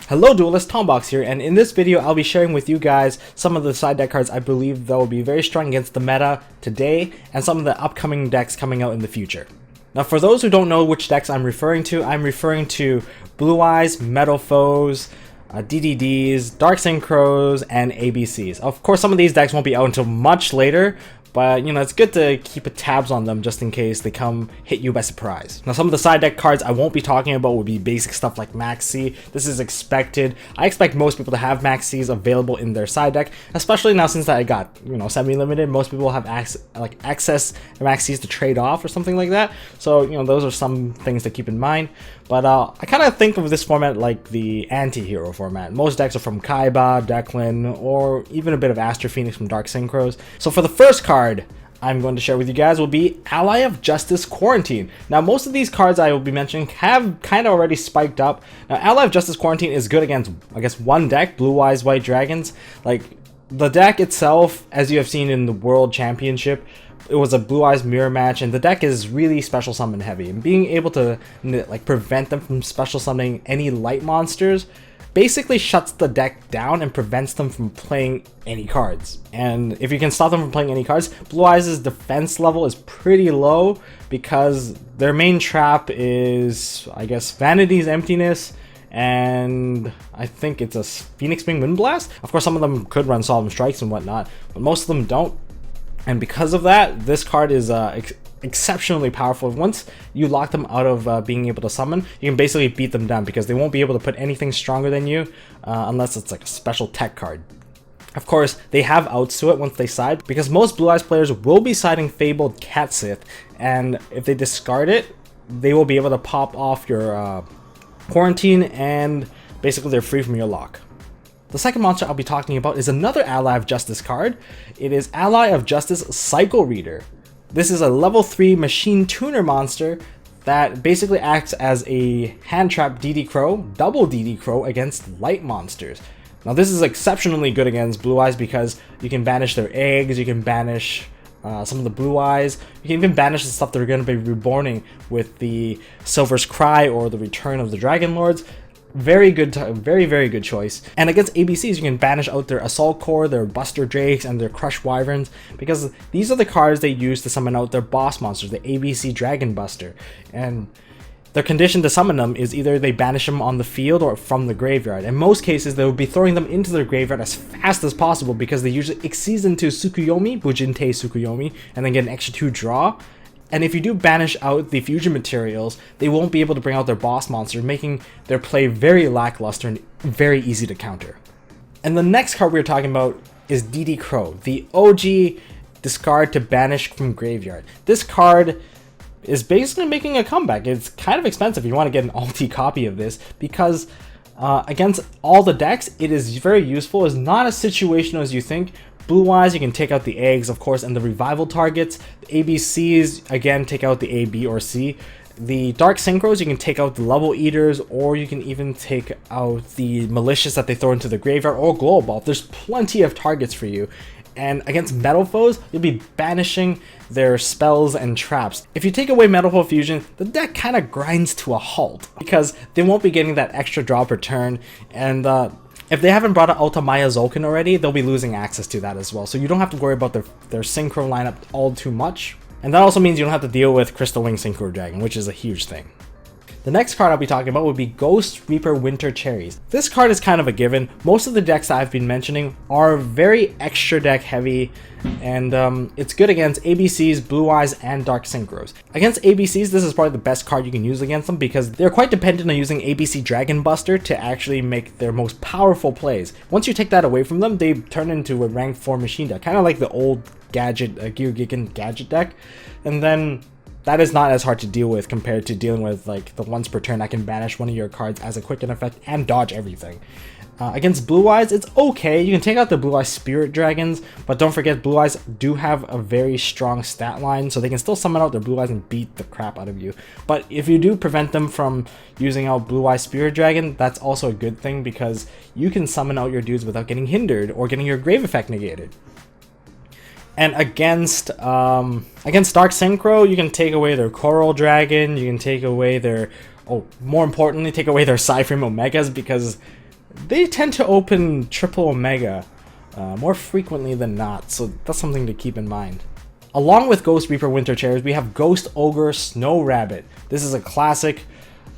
Hello Duelist, Tombox here, and in this video I'll be sharing with you guys some of the side deck cards I believe that will be very strong against the meta today, and some of the upcoming decks coming out in the future. Now for those who don't know which decks I'm referring to Blue Eyes, Metal Foes, DDDs, Dark Synchros, and ABCs. Of course some of these decks won't be out until much later, but you know, it's good to keep tabs on them just in case they come hit you by surprise. Now some of the side deck cards I won't be talking about will be basic stuff like Maxi. This is expected. I expect most people to have Maxis available in their side deck, especially now since I got, you know, semi-limited. Most people have access to Maxis to trade off or something like that. So, you know, those are some things to keep in mind. But I kind of think of this format like the anti-hero format. Most decks are from Kaiba, Declan, or even a bit of Astro Phoenix from Dark Synchros. So for the first card I'm going to share with you guys will be Ally of Justice Quarantine. Now most of these cards I will be mentioning have kind of already spiked up. Now Ally of Justice Quarantine is good against, I guess, one deck, Blue Eyes White Dragons. Like, the deck itself, as you have seen in the World Championship, it was a Blue Eyes mirror match, and the deck is really special summon heavy, and being able to like prevent them from special summoning any light monsters basically shuts the deck down and prevents them from playing any cards. And if you can stop them from playing any cards, Blue Eyes' defense level is pretty low because their main trap is, I guess, Vanity's Emptiness, and I think it's a Phoenix Wing Wind Blast. Of course some of them could run Solemn Strikes and whatnot, but most of them don't. And because of that, this card is exceptionally powerful. Once you lock them out of being able to summon, you can basically beat them down because they won't be able to put anything stronger than you unless it's like a special tech card. Of course, they have outs to it once they side, because most Blue Eyes players will be siding Fabled Catsith, and if they discard it, they will be able to pop off your Quarantine, and basically they're free from your lock. The second monster I'll be talking about is another Ally of Justice card. It is Ally of Justice Cycle Reader. This is a level 3 machine tuner monster that basically acts as a hand trap DD Crow, double DD Crow against light monsters. Now this is exceptionally good against Blue Eyes because you can banish their eggs, you can banish some of the Blue Eyes, you can even banish the stuff they're going to be reborning with the Silver's Cry or the Return of the Dragon Lords. Very good, very good choice. And against ABCs, you can banish out their Assault Core, their Buster Drakes, and their Crush Wyverns, because these are the cards they use to summon out their boss monsters, the ABC Dragon Buster. And their condition to summon them is either they banish them on the field or from the graveyard. In most cases, they will be throwing them into their graveyard as fast as possible because they usually exceed into Tsukuyomi, Bujintei Tsukuyomi, and then get an extra 2 draw. And if you do banish out the fusion materials, they won't be able to bring out their boss monster, making their play very lackluster and very easy to counter. And the next card we're talking about is DD Crow, the OG discard to banish from graveyard. This card is basically making a comeback. It's kind of expensive if you want to get an alti copy of this, because against all the decks, it is very useful. It's not as situational as you think. Blue Eyes, you can take out the eggs, of course, and the revival targets. The ABCs, again, take out the A, B, or C. The Dark Synchros, you can take out the Level Eaters, or you can even take out the Malicious that they throw into the graveyard, or Glow Ball. There's plenty of targets for you. And against Metal Foes, you'll be banishing their spells and traps. If you take away Metal Foe Fusion, the deck kind of grinds to a halt, because they won't be getting that extra draw per turn, and if they haven't brought out Ultimaya Zolkin already, they'll be losing access to that as well. So you don't have to worry about their Synchro lineup all too much. And that also means you don't have to deal with Crystal Wing Synchro Dragon, which is a huge thing. The next card I'll be talking about would be Ghost Reaper Winter Cherries. This card is kind of a given. Most of the decks I've been mentioning are very extra deck heavy, and it's good against ABCs, Blue Eyes, and Dark Synchros. Against ABCs, this is probably the best card you can use against them because they're quite dependent on using ABC Dragon Buster to actually make their most powerful plays. Once you take that away from them, they turn into a rank 4 machine deck, kind of like the old Gadget, Gear Gigan Gadget deck, and then that is not as hard to deal with compared to dealing with like the once per turn I can banish one of your cards as a quick effect and dodge everything. Against Blue Eyes, it's okay. You can take out the Blue Eyes Spirit Dragons, but don't forget Blue Eyes do have a very strong stat line, so they can still summon out their Blue Eyes and beat the crap out of you. But if you do prevent them from using out Blue Eyes Spirit Dragon, that's also a good thing because you can summon out your dudes without getting hindered or getting your Grave Effect negated. And against Dark Synchro, you can take away their Coral Dragon, you can take away their, more importantly, take away their Psyframe Omegas, because they tend to open triple Omega more frequently than not, so that's something to keep in mind. Along with Ghost Reaper Winter Chairs, we have Ghost Ogre Snow Rabbit. This is a classic.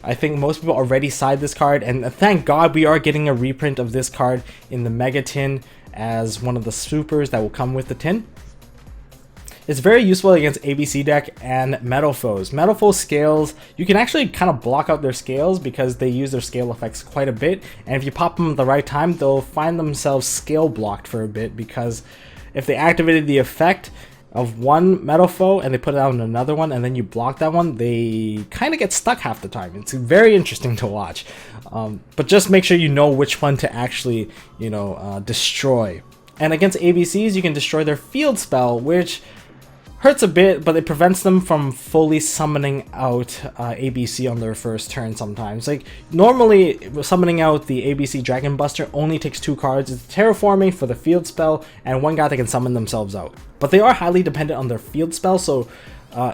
I think most people already side this card, and thank God we are getting a reprint of this card in the Mega Tin as one of the supers that will come with the tin. It's very useful against ABC deck and Metal Foes. Metal Foes scales, you can actually kind of block out their scales because they use their scale effects quite a bit, and if you pop them at the right time, they'll find themselves scale blocked for a bit, because if they activated the effect of one Metal Foe and they put it out on another one and then you block that one, they kind of get stuck half the time. It's very interesting to watch, but just make sure you know which one to actually, you know, destroy. And against ABCs, you can destroy their field spell, which hurts a bit, but it prevents them from fully summoning out ABC on their first turn sometimes. Like, normally, summoning out the ABC Dragon Buster only takes 2 cards. It's Terraforming for the field spell, and 1 guy that can summon themselves out. But they are highly dependent on their field spell, so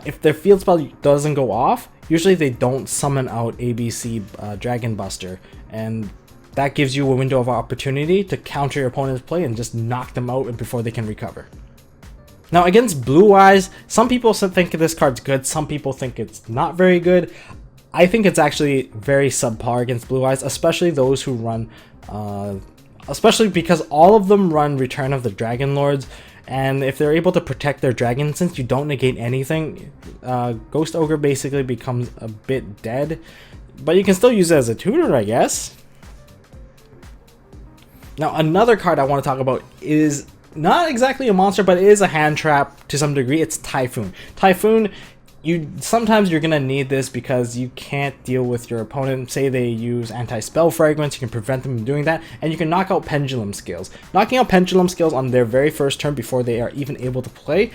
if their field spell doesn't go off, usually they don't summon out ABC Dragon Buster, and that gives you a window of opportunity to counter your opponent's play and just knock them out before they can recover. Now against Blue Eyes, some people think this card's good, some people think it's not very good. I think it's actually very subpar against Blue Eyes, especially those who run, especially because all of them run Return of the Dragon Lords, and if they're able to protect their dragon, since you don't negate anything, Ghost Ogre basically becomes a bit dead, but you can still use it as a tutor, I guess. Now another card I want to talk about is not exactly a monster, but it is a hand trap to some degree. It's Typhoon. Typhoon, sometimes you're gonna need this because you can't deal with your opponent. Say they use anti-spell fragments, you can prevent them from doing that, and you can knock out pendulum skills. Knocking out pendulum skills on their very first turn before they are even able to play,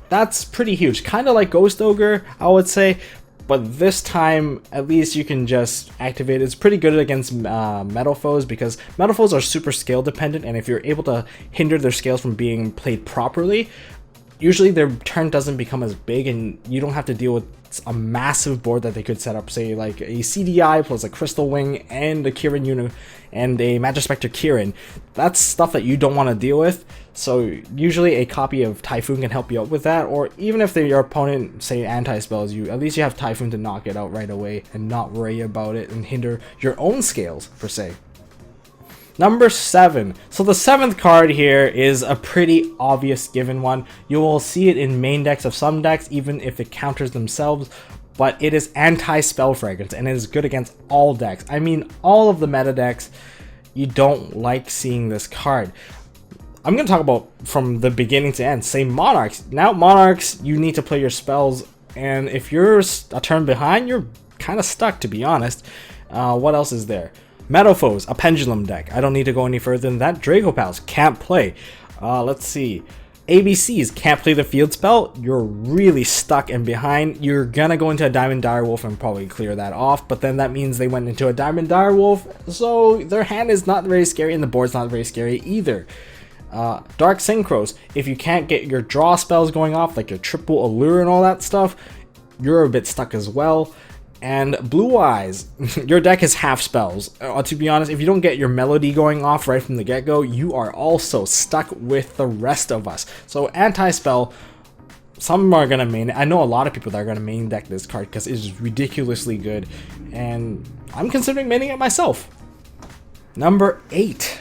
that's pretty huge. Kind of like Ghost Ogre, I would say, but this time at least you can just activate it. It's pretty good against Metal Foes because Metal Foes are super scale dependent, and if you're able to hinder their scales from being played properly, usually their turn doesn't become as big and you don't have to deal with a massive board that they could set up, say like a CDI plus a Crystal Wing and a Kirin unit and a Magispector Kirin. That's stuff that you don't want to deal with, so usually a copy of Typhoon can help you out with that, or even if your opponent, say, anti-spells you, at least you have Typhoon to knock it out right away and not worry about it and hinder your own scales, per se. Number 7. So the 7th card here is a pretty obvious given one. You will see it in main decks of some decks, even if it counters themselves, but it is anti-spell fragrance, and it is good against all decks. I mean, all of the meta decks, you don't like seeing this card. I'm going to talk about from the beginning to end. Say Monarchs. Now Monarchs, you need to play your spells, and if you're a turn behind, you're kind of stuck, to be honest. What else is there? Metal Foes, a Pendulum deck. I don't need to go any further than that. Dracopals can't play. Let's see. ABCs can't play the field spell. You're really stuck and behind. You're gonna go into a Diamond Direwolf and probably clear that off, but then that means they went into a Diamond Direwolf, so their hand is not very scary and the board's not very scary either. Dark Synchros, if you can't get your draw spells going off, like your triple allure and all that stuff, you're a bit stuck as well. And Blue Eyes, your deck is half spells. To be honest, if you don't get your melody going off right from the get-go, you are also stuck with the rest of us. So anti-spell, some are going to main it. I know a lot of people that are going to main deck this card because it's ridiculously good, and I'm considering maining it myself. Number 8.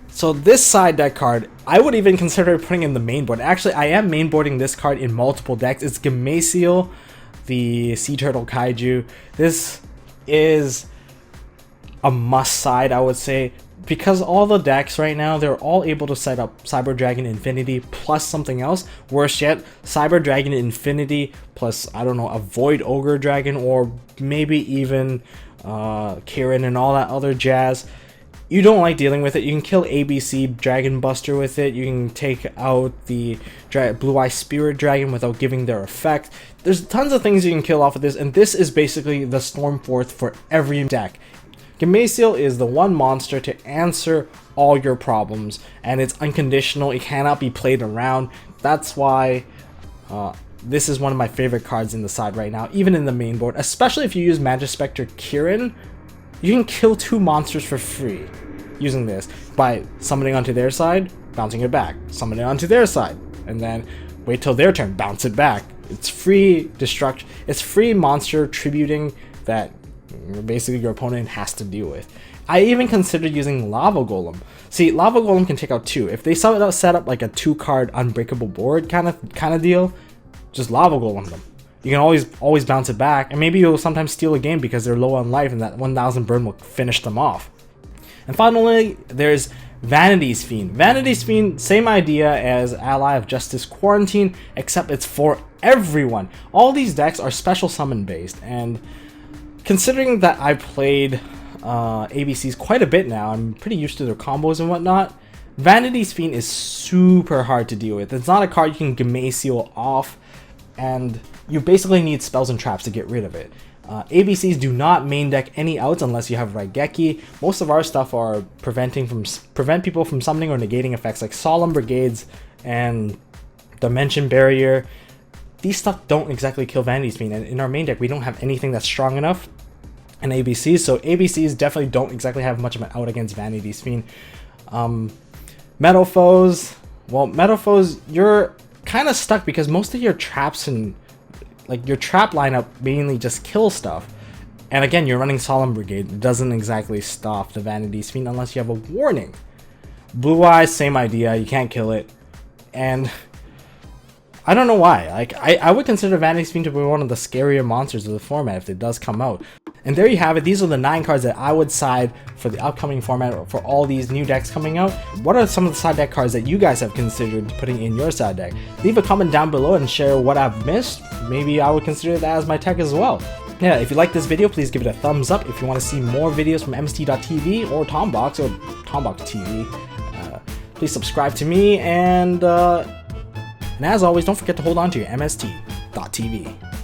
So this side deck card, I would even consider putting in the main board. Actually, I am mainboarding this card in multiple decks. It's Gameciel, the Sea Turtle Kaiju. This is a must side, I would say, because all the decks right now, they're all able to set up Cyber Dragon Infinity plus something else. Worse yet, Cyber Dragon Infinity plus, I don't know, a Void Ogre Dragon, or maybe even Kirin and all that other jazz. You don't like dealing with it. You can kill ABC Dragon Buster with it. You can take out the Blue Eye Spirit Dragon without giving their effect. There's tons of things you can kill off of this, and this is basically the Stormforth for every deck. Gameciel is the one monster to answer all your problems, and it's unconditional. It cannot be played around. That's why this is one of my favorite cards in the side right now, even in the main board, especially if you use Magispector Kirin. You can kill 2 monsters for free using this by summoning onto their side, bouncing it back, summoning onto their side, and then wait till their turn, bounce it back. It's free destruct. It's free monster tributing that basically your opponent has to deal with. I even considered using Lava Golem. See, Lava Golem can take out 2. If they set up like a 2-card unbreakable board kind of deal, just Lava Golem them. You can always bounce it back, and maybe you'll sometimes steal a game because they're low on life, and that 1000 burn will finish them off. And finally, there's Vanity's Fiend. Vanity's Fiend, same idea as Ally of Justice Quarantine, except it's for everyone. All these decks are special summon based, and considering that I played ABCs quite a bit now, I'm pretty used to their combos and whatnot. Vanity's Fiend is super hard to deal with. It's not a card you can Gemacial off, and you basically need spells and traps to get rid of it. ABCs do not main deck any outs unless you have Raigeki. Most of our stuff are prevent people from summoning or negating effects like Solemn Brigades and Dimension Barrier. These stuff don't exactly kill Vanity's Fiend, and in our main deck we don't have anything that's strong enough in ABCs, so ABCs definitely don't exactly have much of an out against Vanity's Fiend. Metal Foes, well, Metal Foes, you're kind of stuck because most of your traps and like your trap lineup mainly just kill stuff. And again, you're running Solemn Brigade. It doesn't exactly stop the Vanity's Fiend unless you have a warning. Blue Eyes, same idea. You can't kill it. And I don't know why. Like I would consider Vanity's Fiend to be one of the scarier monsters of the format if it does come out. And there you have it. These are the 9 cards that I would side for the upcoming format for all these new decks coming out. What are some of the side deck cards that you guys have considered putting in your side deck? Leave a comment down below and share what I've missed. Maybe I would consider that as my tech as well. Yeah, if you like this video, please give it a thumbs up. If you want to see more videos from MST.TV or Tombox or Tombox.TV, please subscribe to me, and as always, don't forget to hold on to your MST.TV.